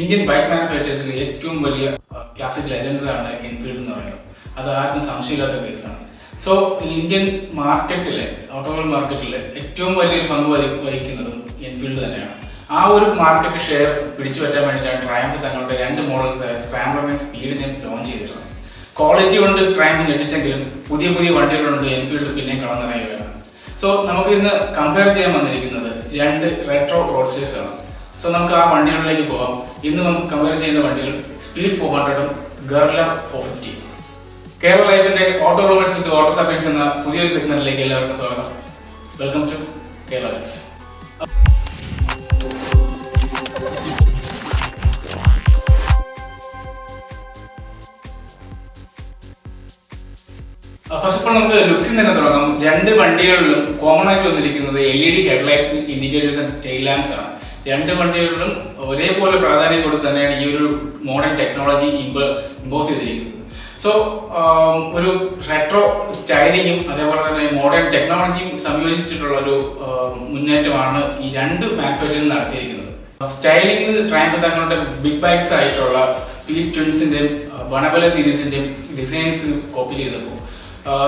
Indian bike മാനുഫാക്ചേഴ്സിൽ ഏറ്റവും വലിയ classic legends ആണ് എൻഫീൽഡ് എന്ന് പറയുന്നത്. അത് ആർക്കും സംശയമില്ലാത്ത കേസാണ്. സോ ഇന്ത്യൻ മാർക്കറ്റിലെ ഓട്ടോമൊബൈൽ മാർക്കറ്റിൽ ഏറ്റവും വലിയൊരു പങ്ക് വഹിക്കുന്നതും എൻഫീൽഡ് തന്നെയാണ്. ആ ഒരു മാർക്കറ്റ് ഷെയർ പിടിച്ചു പറ്റാൻ വേണ്ടിയിട്ടാണ് ട്രയംഫ് തങ്ങളുടെ രണ്ട് മോഡൽസ് സ്ക്രാംബ്ലറിനെ സ്പീഡിനെ ലോഞ്ച് ചെയ്തിട്ടുള്ളത്. ക്വാളിറ്റി കൊണ്ട് ട്രയംഫ് ഞെട്ടിച്ചെങ്കിലും പുതിയ പുതിയ വണ്ടികളുണ്ട് എൻഫീൽഡ് പിന്നെ കടന്നിറങ്ങുകയാണ്. സോ നമുക്ക് ഇന്ന് കമ്പയർ ചെയ്യാൻ വന്നിരിക്കുന്നത് രണ്ട് റെട്രോ റോഡ്സ്റ്റേഴ്സ് ആണ്. സോ നമുക്ക് ആ വണ്ടികളിലേക്ക് പോകാം. ഇന്ന് നമുക്ക് കമ്പയർ ചെയ്യുന്ന വണ്ടികൾ സ്പീഡ് 400ഉം ഗർല 450. കേരള ലൈഫിന്റെ auto rovers with auto sapiens എന്ന പുതിയൊരു സെഗ്മെന്റിലേക്ക് എല്ലാവർക്കും സ്വാഗതം. Welcome to Kerala life. First of all നമുക്ക് ലുക്സിൽ തന്നെ തുടങ്ങാം. രണ്ട് വണ്ടികളിലും കോമൺ ആയിട്ട് വന്നിരിക്കുന്നത് LED headlights, indicators and tail lamps ആണ്. രണ്ട് വണ്ടികളിലും ഒരേപോലെ പ്രാധാന്യം കൊടുത്ത് തന്നെയാണ് ഈ ഒരു മോഡേൺ ടെക്നോളജി ഇമ്പോസ് ചെയ്തിരിക്കുന്നത്. സോ ഒരു റെട്രോ സ്റ്റൈലിങ്ങും അതേപോലെ തന്നെ മോഡേൺ ടെക്നോളജിയും സംയോജിച്ചിട്ടുള്ള ഒരു മുന്നേറ്റമാണ് ഈ രണ്ട് മാനുഫാക്ചറിംഗ് നടത്തിയിരിക്കുന്നത്. സ്റ്റൈലിംഗിൽ ട്രയംഫ് തങ്ങളുടെ ബിഗ് ബൈക്സ് ആയിട്ടുള്ള സ്പീഡ് ട്വിൻസിന്റെയും ബണബല സീരീസിന്റെയും ഡിസൈൻസ് കോപ്പി ചെയ്തപ്പോൾ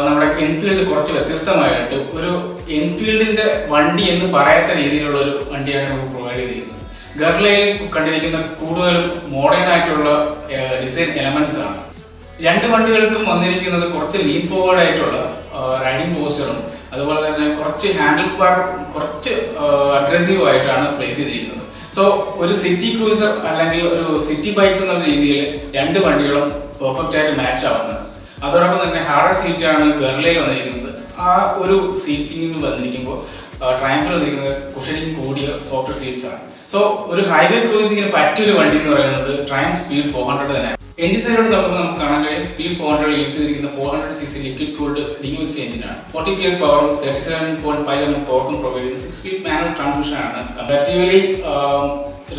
നമ്മുടെ എൻഫീൽഡ് കുറച്ച് വ്യത്യസ്തമായിട്ട് ഒരു എൻഫീൽഡിന്റെ വണ്ടി എന്ന് പറയാത്ത രീതിയിലുള്ള ഒരു വണ്ടിയാണ് നമുക്ക് പ്രൊവൈഡ് ചെയ്തിരിക്കുന്നത്. ഗർലയിൽ കണ്ടിരിക്കുന്ന കൂടുതലും മോഡേൺ ആയിട്ടുള്ള ഡിസൈൻ എലമെന്റ്സ് ആണ്. രണ്ട് വണ്ടികൾക്കും വന്നിരിക്കുന്നത് കുറച്ച് ലീൻ ഫോർവേഡ് ആയിട്ടുള്ള റൈഡിംഗ് പോസ്റ്ററും അതുപോലെ തന്നെ കുറച്ച് ഹാൻഡിൽ ബാർ കുറച്ച് അഗ്രസീവ് ആയിട്ടാണ് പ്ലേസ് ചെയ്തിരിക്കുന്നത്. സോ ഒരു സിറ്റി ക്രൂസർ അല്ലെങ്കിൽ ഒരു സിറ്റി ബൈക്സ് എന്നുള്ള രീതിയിൽ രണ്ട് വണ്ടികളും പെർഫെക്റ്റ് ആയിട്ട് മാച്ച് ആവുന്നത്. അതോടൊപ്പം തന്നെ ഹാർഡർ സീറ്റാണ് ഗർലയിൽ വന്നിരിക്കുന്നത്. ആ ഒരു സീറ്റിംഗ് വന്നിരിക്കുമ്പോൾ ട്രയംഫിൽ വന്നിരിക്കുന്നത് കുഷനിങ് കൂടിയ സോഫ്റ്റ് സീറ്റ്സ് ആണ്. സോ ഒരു ഹൈവേ ക്രൂസിങ്ങിന് പറ്റിയൊരു വണ്ടി എന്ന് പറയുന്നത് ട്രയംഫ് സ്പീഡ് 400 തന്നെയാണ്. എഞ്ചിൻ സൈഡിലോട്ട് നോക്കുമ്പോൾ നമുക്ക് കാണാൻ കഴിയും സ്പീഡ് 400 യൂസ് ചെയ്തിരിക്കുന്ന 400cc ലിക്വിഡ് കൂൾഡ് DUC എഞ്ചിനാണ്. 40 PS പവറും 37.5 mm ടോർക്കും പ്രൊവൈഡ് ചെയ്യുന്ന 6 സ്പീഡ് മാനുവൽ ട്രാൻസ്മിഷൻ ആണ്. കമ്പാരിറ്റീവ്ലി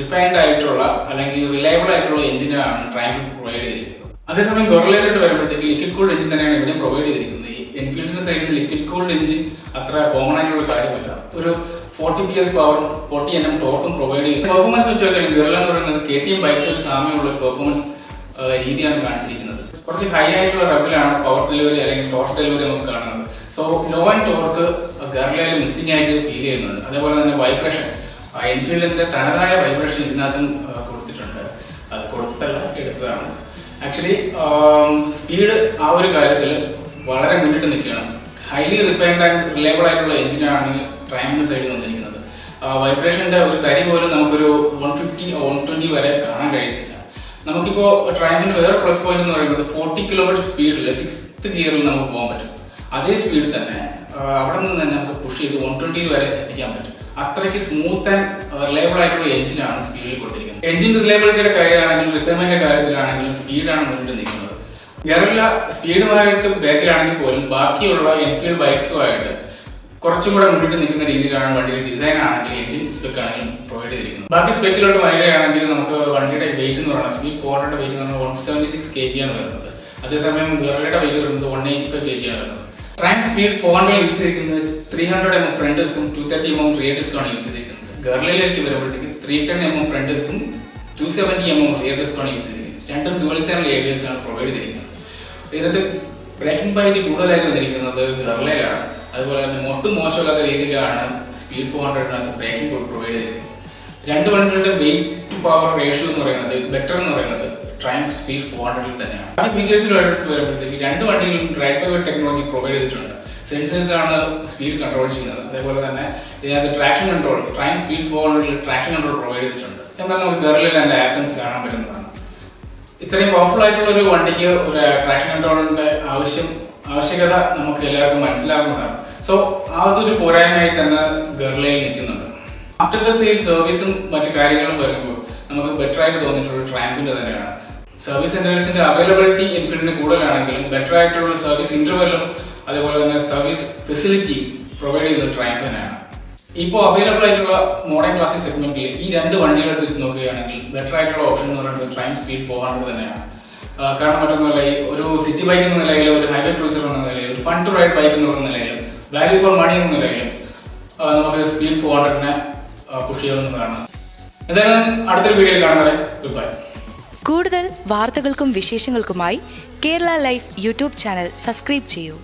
റിഫൈൻഡ് ആയിട്ടുള്ള അല്ലെങ്കിൽ റിലയബിൾ ആയിട്ടുള്ള എഞ്ചിനാണ് ട്രയംഫ് പ്രൊവൈഡ് ചെയ്തിരിക്കുന്നത്. അതേസമയം ഗൊറില്ലയിലോട്ട് വരുമ്പോഴത്തേക്ക് ലിക്വിഡ് കൂൾഡ് എഞ്ചിൻ തന്നെയാണ് ഇവിടെ പ്രൊവൈഡ് ചെയ്തിരിക്കുന്നത്. എൻഫീൽഡിന്റെ സൈഡിൽ ലിക്വിഡ് കൂൾഡ് എഞ്ചിൻ അത്ര കോമൺ ആയിട്ടുള്ള കാര്യമല്ല. ഒരു 40 PS പവറും 40 mm ടോർക്കും പ്രൊവൈഡ് ചെയ്യുന്നത്. പെർഫോമൻസ് വെച്ച് നോക്കിയാൽ ഗൊറില്ല എന്ന് പറയുന്നത് KTM ബൈക്സ് ഒരു സാമ്യമുള്ള പെർഫോമൻസ് രീതിയാണ് കാണിച്ചിരിക്കുന്നത്. കുറച്ച് ഹൈ ആയിട്ടുള്ള റെബിലാണ് പവർ ഡെലിവറി അല്ലെങ്കിൽ ടോർക്ക് ഡെലിവറി നമുക്ക് കാണുന്നത്. സോ ലോ ആൻഡ് ടോർക്ക് ഗർലയിൽ മിസ്സിംഗ് ആയിട്ട് ഫീൽ ചെയ്യുന്നുണ്ട്. അതേപോലെ തന്നെ വൈബ്രേഷൻ എൻഫീൽഡിന്റെ തനതായ വൈബ്രേഷൻ ഇതിനകത്തും കൊടുത്തിട്ടുണ്ട്. അത് കൊടുത്തല്ല, എടുത്തതാണ്. ആക്ച്വലി സ്പീഡ് ആ ഒരു കാര്യത്തിൽ വളരെ മുന്നിട്ട് നിൽക്കുകയാണ്. ഹൈലി റിഫൈൻഡ് ആൻഡ് റിലയബിൾ ആയിട്ടുള്ള എഞ്ചിനാണ് ട്രയംഫിന്റെ സൈഡിൽ വന്നിരിക്കുന്നത്. വൈബ്രേഷന്റെ ഒരു തരി പോലും നമുക്കൊരു 150 120 വരെ കാണാൻ കഴിയത്തില്ല. നമുക്കിപ്പോൾ ട്രയംഫിന്റെ വേറെ പ്ലസ് പോയിന്റ് എന്ന് പറയുന്നത് 40 km സ്പീഡിൽ 6th ഗിയറിൽ നമുക്ക് പോകാൻ പറ്റും. അതേ സ്പീഡിൽ തന്നെ അവിടെ നിന്ന് തന്നെ നമുക്ക് പുഷ് ചെയ്ത് 120 വരെ എത്തിക്കാൻ പറ്റും. അത്രയ്ക്ക് സ്മൂത്ത് ആൻഡ് റിലയബിൾ ആയിട്ടുള്ള എഞ്ചിനാണ് സ്പീഡിൽ കൊടുത്തിരിക്കുന്നത്. എഞ്ചിൻ റിലയബിലിറ്റിയുടെ കാര്യമാണെങ്കിലും റിപ്പയർമെന്റിന്റെ കാര്യത്തിലാണെങ്കിലും സ്പീഡാണ് മുന്നിട്ട് നിൽക്കുന്നത്. ഗറില്ല സ്പീഡുമായിട്ട് ബാക്കിലാണെങ്കിൽ പോലും ബാക്കിയുള്ള എൻഫീൽഡ് ബൈക്സുമായിട്ട് കുറച്ചും കൂടെ മുന്നിട്ട് നിൽക്കുന്ന രീതിയിലാണ് വണ്ടിയുടെ ഡിസൈൻ ആണെങ്കിലും എഞ്ചിൻ സ്പെക്ക് ആണെങ്കിലും പ്രൊവൈഡ് ചെയ്തിരിക്കുന്നത്. ബാക്കി സ്പെക്കിലോട്ട് വരികയാണെങ്കിൽ നമുക്ക് വണ്ടിയുടെ വെയിറ്റ് എന്ന് പറയുന്നത് സ്പീഡ് 400 വെയിറ്റ് എന്ന് പറഞ്ഞാൽ 176 kg ആണ് വരുന്നത്. അതേസമയം ഗറില്ലയുടെ വെയിറ്റ് വരുന്നത് 185 kg ആണ് വരുന്നത്. ട്രയംഫ് സ്പീഡ് 400 യൂസ് ചെയ്തിരിക്കുന്നത് 300 mm ഫ്രണ്ട് ഡിസ്കും 230 mm റിയർ ഡിസ്കാണ് യൂസ് ചെയ്തിരിക്കുന്നത്. ഗർലയിലേക്ക് വരുമ്പോഴത്തേക്ക് 310 mm ഫ്രണ്ട് ഡിസ്കും 270 mm റിയർ ഡിസ്കാണ് യൂസ് ചെയ്തിരിക്കുന്നത്. രണ്ടും ഡുവൽ ചാനൽ ABS ആണ് പ്രൊവൈഡ് ചെയ്തിരിക്കുന്നത്. ഇതിനകത്ത് ബ്രേക്കിംഗ് പോയിന്റ് കൂടുതലായിട്ട് വന്നിരിക്കുന്നത് ഗർലയിലാണ്. അതുപോലെ തന്നെ ഒട്ടും മോശമില്ലാത്ത രീതിയിലാണ് സ്പീഡ് 400 ബ്രേക്കിംഗ് പ്രൊവൈഡ് ചെയ്തിരിക്കുന്നത്. രണ്ട് വണ്ടികളുടെ വെയിറ്റ് പവർ റേഷ്യോ എന്ന് പറയുന്നത് ബെറ്റർ എന്ന് പറയുന്നത് ട്രയംഫ് സ്പീഡ് 400 തന്നെയാണ്. ഈ ഫീച്ചേഴ്സിൽ വരുമ്പോഴത്തേക്ക് രണ്ട് വണ്ടികളും ഡ്രൈവ് ടു ടെക്നോളജി പ്രൊവൈഡ് ചെയ്തിട്ടുണ്ട്. സെൻസേഴ്സ് ആണ് സ്പീഡ് കൺട്രോൾ ചെയ്യുന്നത്. അതേപോലെ തന്നെ ഇതിനകത്ത് traction control triumph speed 400 traction control provide ചെയ്തിട്ടുണ്ട്. എന്നാൽ നമുക്ക് ഗറില്ലയിൽ അതിന്റെ ആപ്ഷൻസ് കാണാൻ പറ്റുന്നതാണ്. ഇത്രയും പവർഫുൾ ആയിട്ടുള്ള ഒരു വണ്ടിക്ക് ഒരു ട്രാക്ഷൻ കൺട്രോളിന്റെ ആവശ്യകത നമുക്ക് എല്ലാവർക്കും മനസ്സിലാകുന്നതാണ്. സോ അതൊരു പോരായ്മയായി തന്നെ ഗർലയിൽ നിൽക്കുന്നുണ്ട്. ആഫ്റ്റർ ദ സെയിൽ സർവീസും മറ്റു കാര്യങ്ങളും വരുമ്പോൾ നമുക്ക് ബെറ്റർ ആയിട്ട് തോന്നിയിട്ടുള്ള ട്രയംഫിന്റെ തന്നെയാണ്. സർവീസ് സെന്റേഴ്സിന്റെ അവൈലബിലിറ്റി എൻഫീൽഡിന് കൂടുതലാണെങ്കിലും ബെറ്റർ ആയിട്ടുള്ള സർവീസ് ഇന്റർവെല്ലും അതേപോലെ തന്നെ സർവീസ് ഫെസിലിറ്റി പ്രൊവൈഡ് ചെയ്യുന്നത് ട്രയംഫ് തന്നെയാണ്. ഇപ്പോൾ അവൈലബിൾ ആയിട്ടുള്ള മോഡേൺ ക്ലാസിക് സെഗ്മെന്റിൽ ഈ രണ്ട് വണ്ടികൾ എടുത്ത് വെച്ച് നോക്കുകയാണെങ്കിൽ ബെറ്റർ ആയിട്ടുള്ള ഓപ്ഷൻ എന്ന് പറയുന്നത് ട്രയംഫ് സ്പീഡ് 400 തന്നെയാണ്. കാരണം മറ്റൊന്നുമല്ല, ഒരു സിറ്റി ബൈക്ക് എന്ന നിലയിൽ, ഒരു ഹൈവേ ക്രൂസർ എന്ന നിലയിൽ, ഒരു ഫൺ ടു റൈഡ് ബൈക്ക് എന്ന് പറയുന്ന നിലയിൽ, വാല്യൂ ഫോർ മണി എന്ന നിലയിൽ നമുക്ക് സ്പീഡ് 400 പുഷ് ചെയ്യാവുന്നതാണ്. എന്തായാലും അടുത്തൊരു വീഡിയോയിൽ കാണുന്നവരെ ഗുഡ് ബൈ. കൂടുതൽ വാർത്തകൾക്കും വിശേഷങ്ങൾക്കുമായി Kerala life YouTube channel subscribe ചെയ്യൂ.